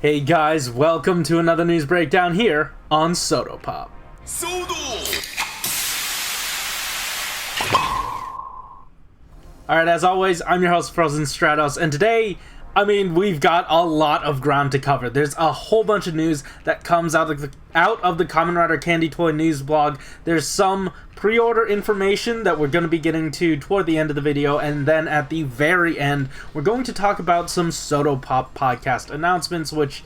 Hey guys, welcome to another news breakdown here on SODO Pop. SODO! Alright, as always, I'm your host, Frozen Stratos, and today, we've got a lot of ground to cover. There's a whole bunch of news that comes out of the Kamen Rider Candy Toy News blog. There's some pre-order information that we're going to be getting to toward the end of the video, and then at the very end, we're going to talk about some SODO Pop podcast announcements, which,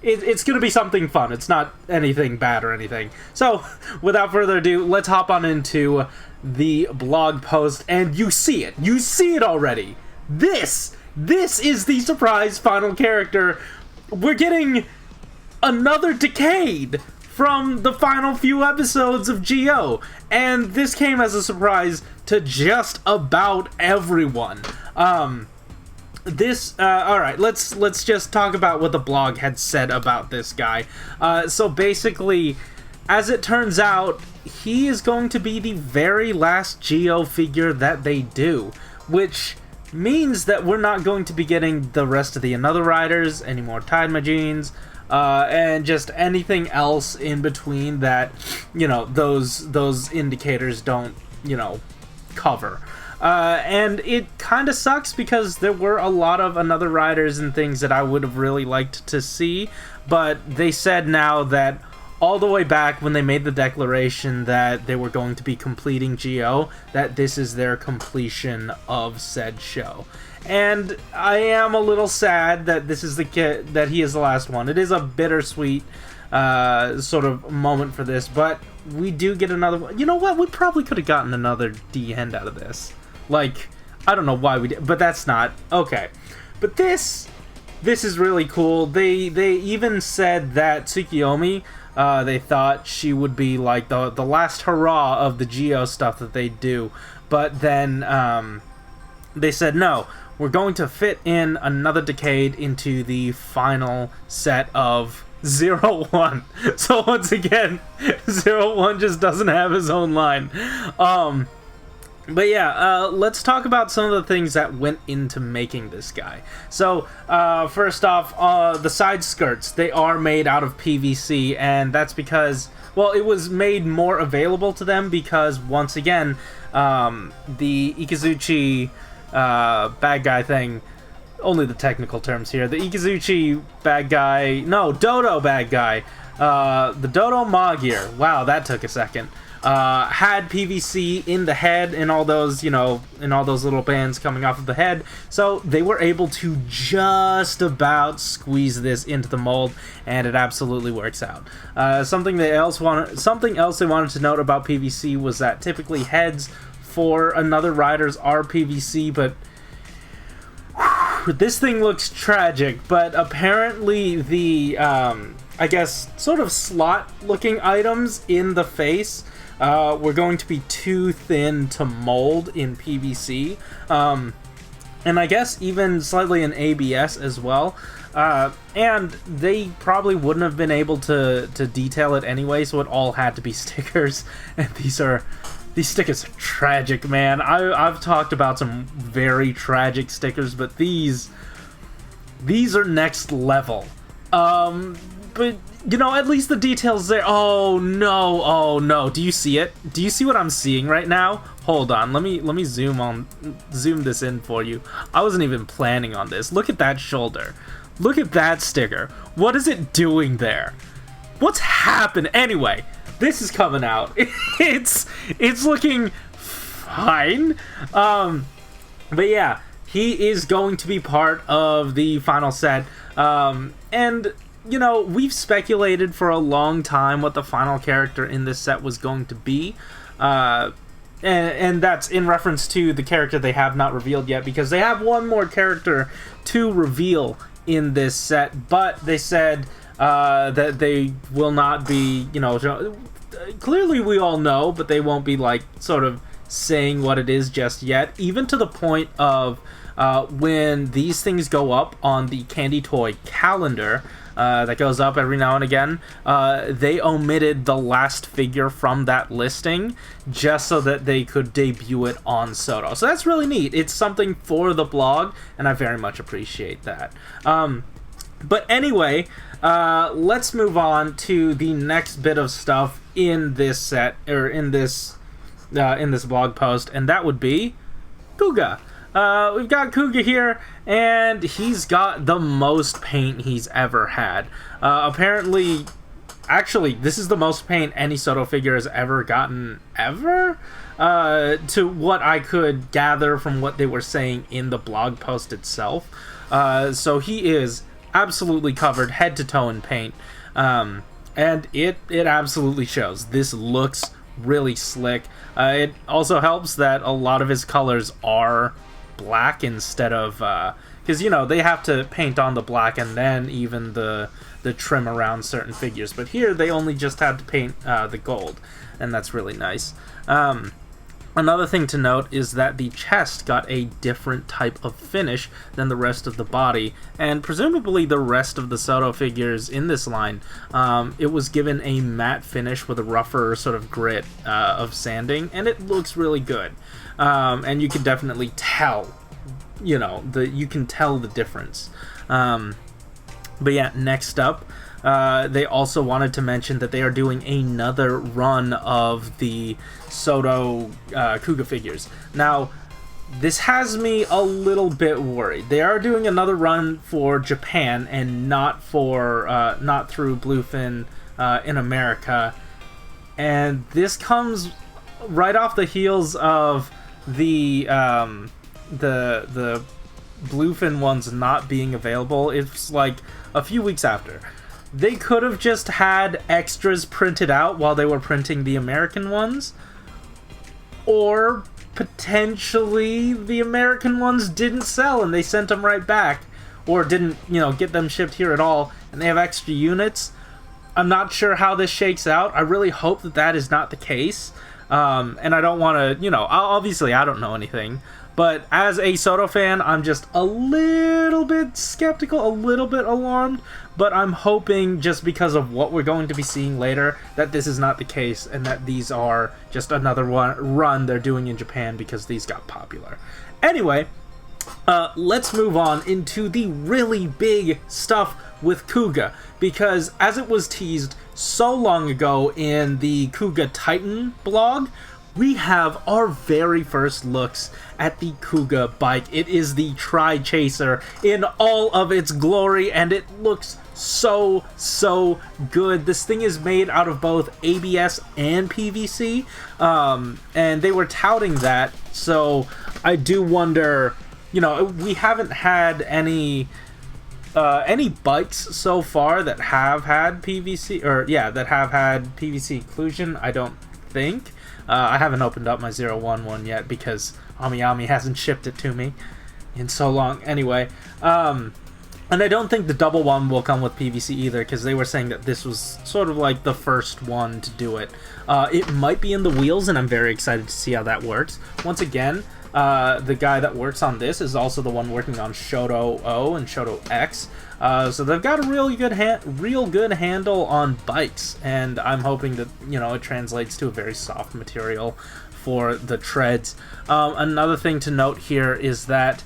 it's going to be something fun. It's not anything bad or anything. So, without further ado, let's hop on into the blog post, and you see it. You see it already. This is the surprise final character. We're getting another decade from the final few episodes of GO, and this came as a surprise to just about everyone. Alright, let's just talk about what the blog had said about this guy. So basically, as it turns out, he is going to be the very last GO figure that they do, which means that we're not going to be getting the rest of the Another Riders, any more Tide Majins, and just anything else in between that, those indicators don't, cover. And it kind of sucks because there were a lot of Another Riders and things that I would have really liked to see, but they said now that all the way back when they made the declaration that they were going to be completing GO, that this is their completion of said show. And I am a little sad that this is that he is the last one. It is a bittersweet sort of moment for this, but we do get another one. You know what? We probably could have gotten another D-End out of this. Like, I don't know why we did, but that's not. Okay. But this is really cool. They even said that Tsukiyomi, they thought she would be like the last hurrah of the GO stuff that they do, but then they said no, we're going to fit in another decade into the final set of 01. So once again, 01 just doesn't have his own line. But yeah, let's talk about some of the things that went into making this guy. So, first off, the side skirts, they are made out of PVC, and that's because, well, it was made more available to them because, once again, the Ikazuchi bad guy thing, only the technical terms here, the Ikazuchi bad guy, no, Dodo bad guy, the Dodo Magir, wow, that took a second, had PVC in the head and all those, in all those little bands coming off of the head, so they were able to just about squeeze this into the mold, and it absolutely works out. Something else they wanted to note about PVC was that typically heads for Another Riders are PVC, but this thing looks tragic, but apparently the, I guess, sort of slot-looking items in the face were going to be too thin to mold in PVC, and I guess even slightly in ABS as well, and they probably wouldn't have been able to detail it anyway, so it all had to be stickers, and these stickers are tragic, man. I've talked about some very tragic stickers, but these are next level. But, at least the details there. Oh no. Do you see it? Do you see what I'm seeing right now? Hold on, let me zoom this in for you. I wasn't even planning on this. Look at that shoulder. Look at that sticker. What is it doing there? What's happened? Anyway, this is coming out. It's looking fine. But yeah, he is going to be part of the final set. And we've speculated for a long time what the final character in this set was going to be. And that's in reference to the character they have not revealed yet, because they have one more character to reveal in this set, but they said that they will not be, clearly we all know, but they won't be like sort of saying what it is just yet, even to the point of when these things go up on the Candy Toy calendar that goes up every now and again, they omitted the last figure from that listing just so that they could debut it on SODO. So that's really neat. It's something for the blog, and I very much appreciate that. But anyway, let's move on to the next bit of stuff in this set, or in this blog post, and that would be KUUGA. We've got KUUGA here, and he's got the most paint he's ever had. Apparently, actually, this is the most paint any SODO figure has ever gotten, ever? To what I could gather from what they were saying in the blog post itself. So he is absolutely covered head to toe in paint, and it absolutely shows. This looks really slick. It also helps that a lot of his colors are black instead of because you know they have to paint on the black and then even the trim around certain figures, but here they only just had to paint the gold, and that's really nice. Another thing to note is that the chest got a different type of finish than the rest of the body, and presumably the rest of the SODO figures in this line. It was given a matte finish with a rougher sort of grit of sanding, and it looks really good. And you can definitely tell, you know, you can tell the difference. But yeah, next up, they also wanted to mention that they are doing another run of the SODO KUUGA figures. Now, this has me a little bit worried. They are doing another run for Japan and not through Bluefin in America, and this comes right off the heels of the Bluefin ones not being available. It's like a few weeks after. They could have just had extras printed out while they were printing the American ones, or potentially the American ones didn't sell and they sent them right back, or didn't, you know, get them shipped here at all, and they have extra units. I'm not sure how this shakes out. I really hope that that is not the case, and I don't want to, you know, obviously I don't know anything, but as a SODO fan, I'm just a little bit skeptical, a little bit alarmed, but I'm hoping, just because of what we're going to be seeing later, that this is not the case, and that these are just another run they're doing in Japan because these got popular. Anyway, let's move on into the really big stuff with KUUGA, because as it was teased so long ago in the KUUGA Titan blog, we have our very first looks at the KUUGA bike. It is the Tri Chaser in all of its glory, and it looks so good. This thing is made out of both ABS and PVC, and they were touting that, so I do wonder, you know, we haven't had any bikes so far that have had PVC, or yeah, that have had PVC inclusion, I don't think. I haven't opened up my 01 one yet because AmiAmi hasn't shipped it to me in so long. Anyway, and I don't think the double one will come with PVC either, because they were saying that this was sort of like the first one to do it. It might be in the wheels, and I'm very excited to see how that works. Once again, the guy that works on this is also the one working on Shodo-O and Shodo-X. So they've got a real good handle on bikes, and I'm hoping that, you know, it translates to a very soft material for the treads. Another thing to note here is that,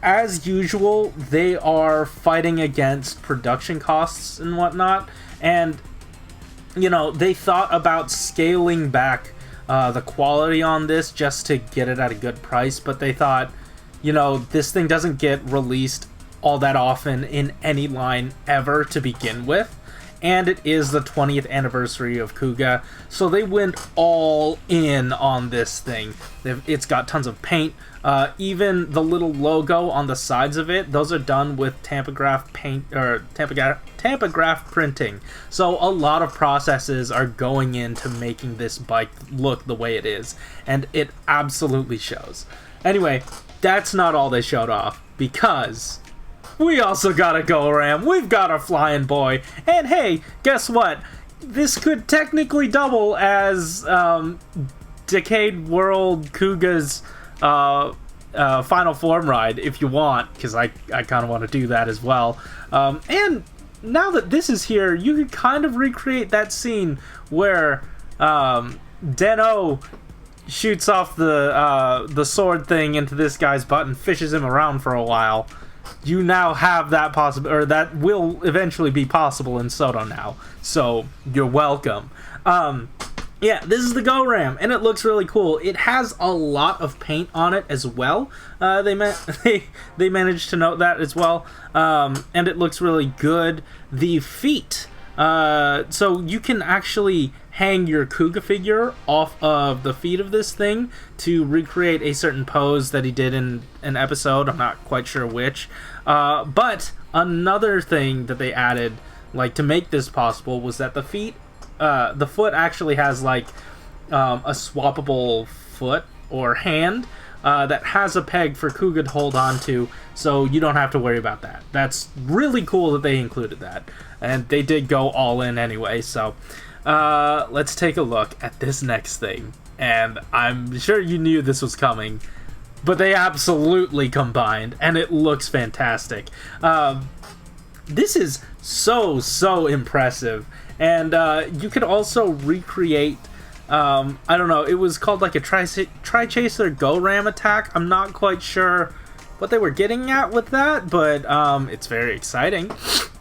as usual, they are fighting against production costs and whatnot, and, you know, they thought about scaling back the quality on this just to get it at a good price, but they thought, you know, this thing doesn't get released all that often in any line ever to begin with, and it is the 20th anniversary of KUUGA, so they went all in on this thing. It's got tons of paint, even the little logo on the sides of it, those are done with Tampograph paint, or Tampograph printing, so a lot of processes are going into making this bike look the way it is, and it absolutely shows. Anyway, that's not all they showed off, because we also got a Go-Ram, we've got a Flying Boy, and hey, guess what? This could technically double as Decade World KUUGA's final form ride if you want, because I kind of want to do that as well. And now that this is here, you can kind of recreate that scene where Den-O shoots off the sword thing into this guy's butt and fishes him around for a while. you now have that possible, or that will eventually be possible in SODO now. So you're welcome. Yeah, this is the Go Ram, and it looks really cool. It has a lot of paint on it as well. They managed to note that as well, and it looks really good. The feet, so you can actually hang your KUUGA figure off of the feet of this thing to recreate a certain pose that he did in an episode. I'm not quite sure which, but another thing that they added, like, to make this possible, was that the feet. The foot actually has like a swappable foot or hand that has a peg for KUUGA to hold on to, so you don't have to worry about that. That's really cool that they included that, and they did go all in anyway. So let's take a look at this next thing, and I'm sure you knew this was coming, but they absolutely combined, and it looks fantastic. This is so impressive. And you could also recreate, I don't know, it was called like a Tri Chaser Go Ram attack. I'm not quite sure what they were getting at with that, but it's very exciting.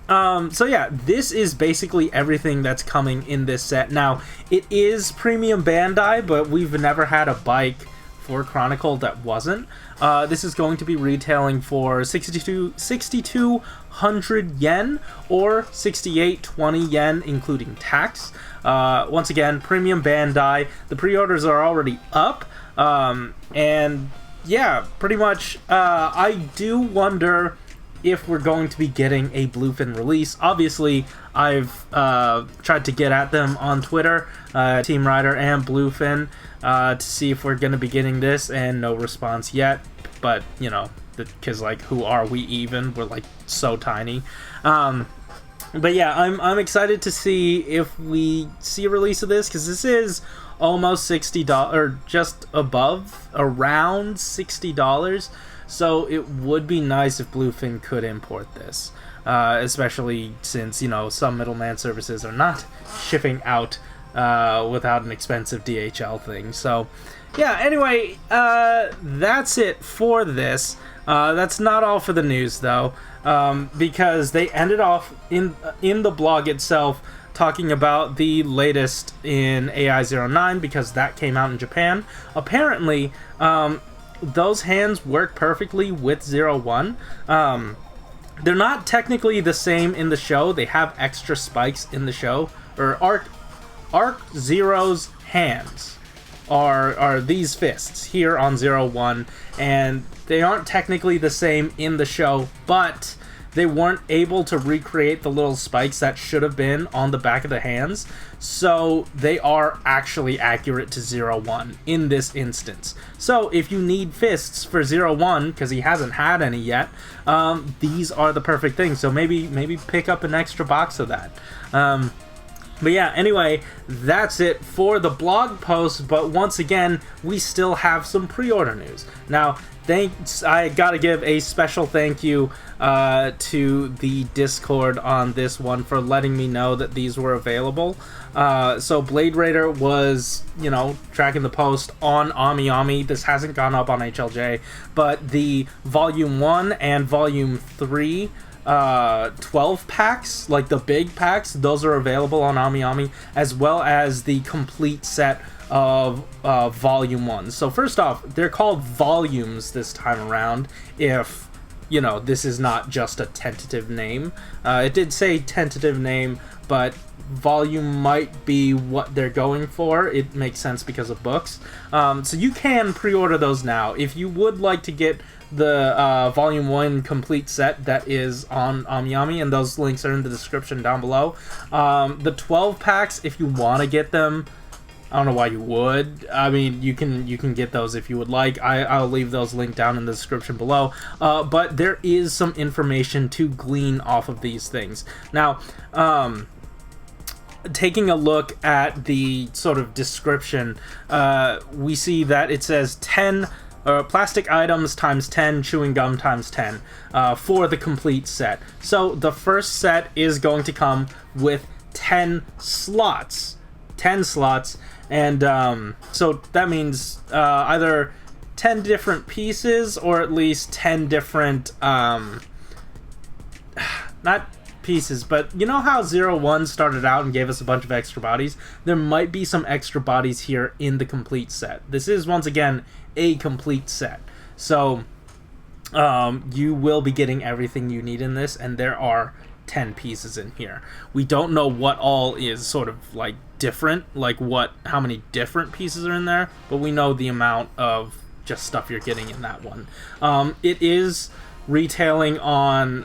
So yeah, this is basically everything that's coming in this set. Now, it is premium Bandai, but we've never had a bike for Chronicle that wasn't. This is going to be retailing for 6,200 yen or 6,820 yen, including tax. Once again, premium Bandai. The pre-orders are already up, and yeah, pretty much. I do wonder if we're going to be getting a Bluefin release. Obviously, I've tried to get at them on Twitter, Team Rider and Bluefin, to see if we're going to be getting this, and no response yet. But, you know, because, like, who are we even? We're, like, so tiny. But yeah, I'm excited to see if we see a release of this, because this is almost $60, or just above, around $60. So it would be nice if Bluefin could import this, especially since, you know, some middleman services are not shipping out without an expensive DHL thing. So yeah, anyway, that's it for this. That's not all for the news, though, because they ended off in the blog itself talking about the latest in AI09, because that came out in Japan. Apparently, those hands work perfectly with 01. They're not technically the same in the show. They have extra spikes in the show. Or Arc Zero's hands are these fists here on 01, and they aren't technically the same in the show, but they weren't able to recreate the little spikes that should have been on the back of the hands, so they are actually accurate to 01 in this instance. So if you need fists for 01, because he hasn't had any yet, these are the perfect things. So maybe pick up an extra box of that. But yeah, anyway, that's it for the blog post, but once again, we still have some pre-order news. Now, I gotta give a special thank you to the Discord on this one for letting me know that these were available. So Blade Raider was, you know, tracking the post on AmiAmi. This hasn't gone up on HLJ, but the Volume 1 and Volume 3 12 packs, like the big packs, those are available on AmiAmi, as well as the complete set of Volume 1. So first off, they're called volumes this time around, if, you know, this is not just a tentative name. It did say tentative name, but volume might be what they're going for. It makes sense because of books. So you can pre-order those now. If you would like to get the Volume 1 complete set that is on AmiAmi, and those links are in the description down below. The 12 packs, if you want to get them, I don't know why you would. I mean, you can get those if you would like. I'll leave those linked down in the description below. But there is some information to glean off of these things. Now, taking a look at the sort of description, we see that it says 10 plastic items times 10, chewing gum times 10 for the complete set. So the first set is going to come with 10 slots. 10 slots, and so that means either 10 different pieces or at least 10 different not pieces, but you know how 01 started out and gave us a bunch of extra bodies? There might be some extra bodies here in the complete set. This is, once again, a complete set. So, you will be getting everything you need in this, and there are 10 pieces in here. We don't know what all is sort of like different, like how many different pieces are in there, but we know the amount of just stuff you're getting in that one. It is retailing on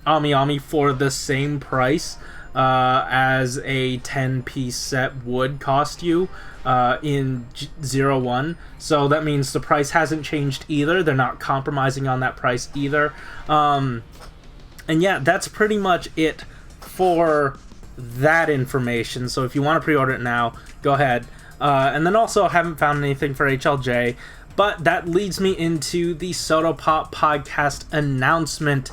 AmiAmi for the same price as a 10-piece set would cost you in 01. So that means the price hasn't changed either. They're not compromising on that price either. And yeah, that's pretty much it for that information. So if you want to pre-order it now, go ahead. And then also, I haven't found anything for HLJ. But that leads me into the SODO Pop podcast announcement.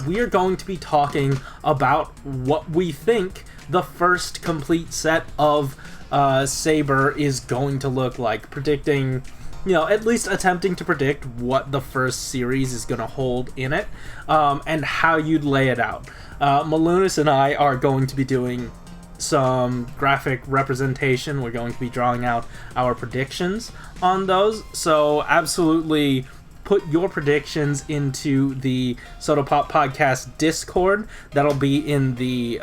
We are going to be talking about what we think the first complete set of Saber is going to look like. Predicting, at least attempting to predict what the first series is going to hold in it, and how you'd lay it out. Malunis and I are going to be doing some graphic representation. We're going to be drawing out our predictions on those, so absolutely put your predictions into the SODO Pop podcast Discord. That'll be in the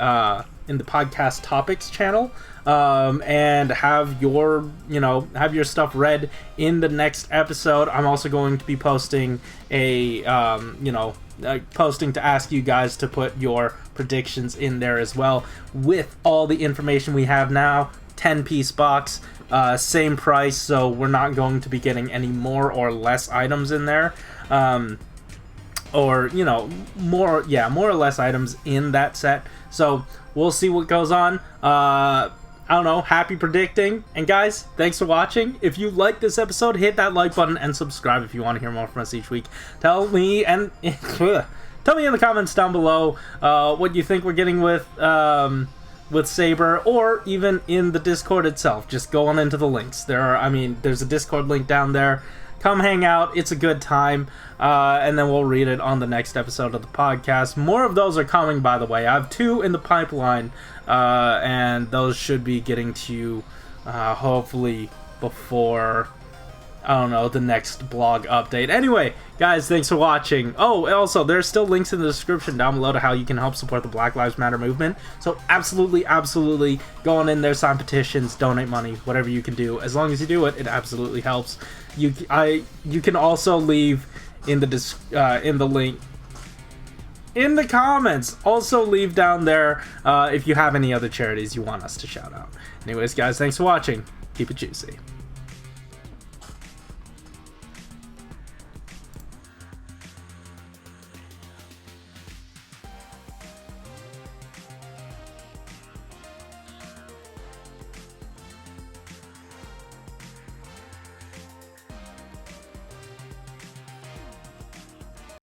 podcast topics channel, and have your stuff read in the next episode. I'm also going to be posting posting to ask you guys to put your predictions in there as well, with all the information we have now. 10-piece box, same price, so we're not going to be getting any more or less items in there, or more or less items in that set. So we'll see what goes on. I don't know, happy predicting. And guys, thanks for watching. If you like this episode, hit that like button and subscribe if you want to hear more from us each week. Tell me in the comments down below what you think we're getting with Saber, or even in the Discord itself. Just go on into the links. There's a Discord link down there. Come hang out. It's a good time. And then we'll read it on the next episode of the podcast. More of those are coming, by the way. I have 2 in the pipeline, and those should be getting to you hopefully before, the next blog update. Anyway, guys, thanks for watching. Oh, also, there's still links in the description down below to how you can help support the Black Lives Matter movement. So absolutely go on in there, sign petitions, donate money, whatever you can do. As long as you do it, it absolutely helps. You can also leave in the link in the comments. Also leave down there if you have any other charities you want us to shout out. Anyways, guys, thanks for watching. Keep it juicy.